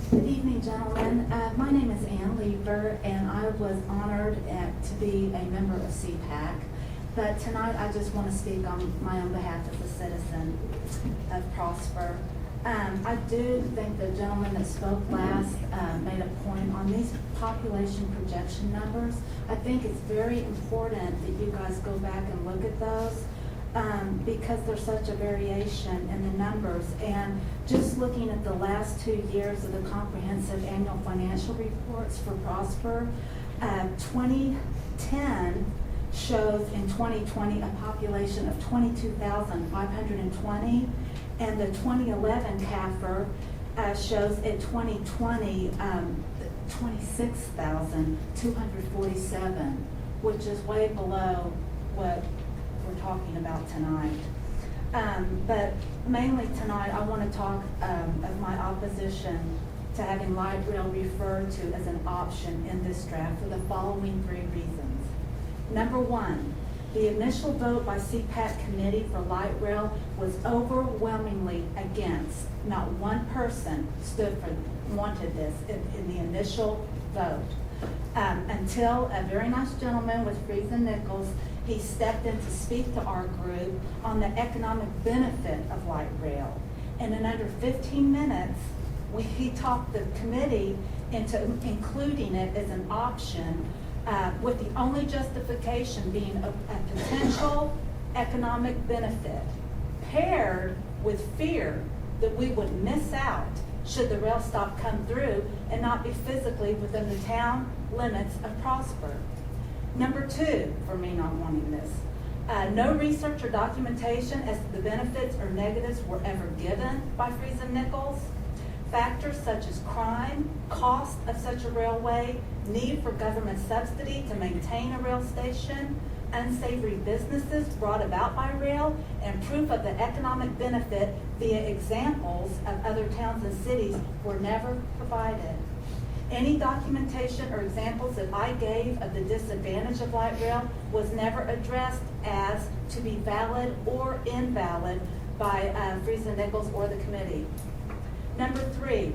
Good evening, gentlemen. My name is Lieber, and I was honored to be a member of CPAC. But tonight, I just want to speak on my own behalf as a citizen of Prosper. I do think the gentleman that spoke last made a point on these population projection numbers. I think it's very important that you guys go back and look at those. Because there's such a variation in the numbers. And just looking at the last 2 years of the comprehensive annual financial reports for Prosper, 2010 shows in 2020 a population of 22,520, and the 2011 CAFR shows at 2020 26,247, which is way below what we're talking about tonight. But mainly tonight, I want to talk of my opposition to having light rail referred to as an option in this draft for the following 3 reasons. Number 1, the initial vote by CPAC committee for light rail was overwhelmingly against. Not one person wanted this in the initial vote. Until a very nice gentleman with Friesen Nichols, he stepped in to speak to our group on the economic benefit of light rail. And in under 15 minutes, he talked the committee into including it as an option, with the only justification being a potential economic benefit, paired with fear that we would miss out should the rail stop come through and not be physically within the town limits of Prosper. Number 2, for me not wanting this, no research or documentation as to the benefits or negatives were ever given by Friesen Nichols. Factors such as crime, cost of such a railway, need for government subsidy to maintain a rail station, unsavory businesses brought about by rail, and proof of the economic benefit via examples of other towns and cities were never provided. Any documentation or examples that I gave of the disadvantage of light rail was never addressed as to be valid or invalid by Friesen Nichols or the committee. Number 3,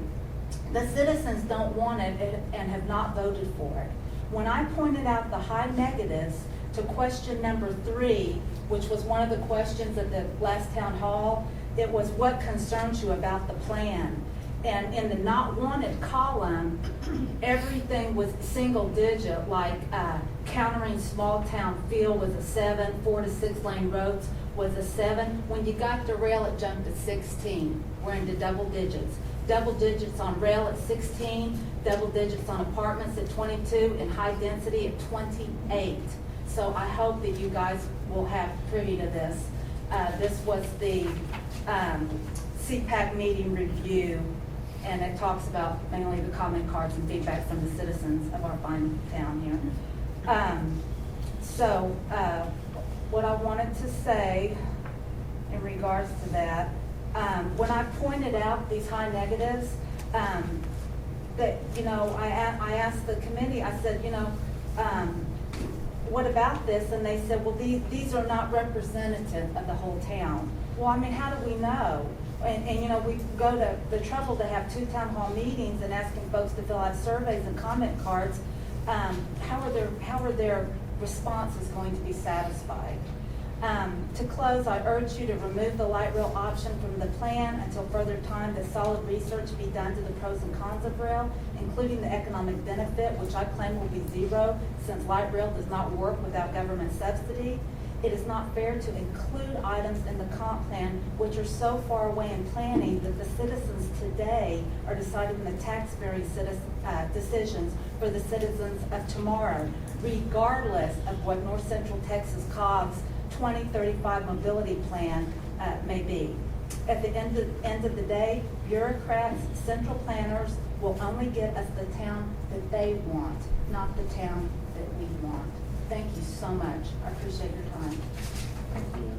the citizens don't want it and have not voted for it. When I pointed out the high negatives to question number 3, which was one of the questions at the last town hall, it was what concerns you about the plan. And in the not wanted column, everything was single digit, like countering small town feel was a 7, 4 to 6 lane roads was a 7. When you got to rail, it jumped to 16. We're into double digits. Double digits on rail at 16, double digits on apartments at 22, and high density at 28. So I hope that you guys will have privy to this. This was the CPAC meeting review, and it talks about mainly the comment cards and feedback from the citizens of our fine town here. What I wanted to say in regards to that, when I pointed out these high negatives, that, I asked the committee, I said, what about this? And they said, well, these are not representative of the whole town. Well, I mean, how do we know? And we go to the trouble to have 2 town hall meetings and asking folks to fill out surveys and comment cards. How are their responses going to be satisfied? To close, I urge you to remove the light rail option from the plan until further time that solid research be done to the pros and cons of rail, including the economic benefit, which I claim will be 0 since light rail does not work without government subsidy. It is not fair to include items in the comp plan which are so far away in planning that the citizens today are deciding the tax-bearing decisions for the citizens of tomorrow, regardless of what North Central Texas COG's 2035 mobility plan may be. At the end of the day, bureaucrats, central planners will only get us the town that they want, not the town that we want. Thank you so much. I appreciate your time. Thank you.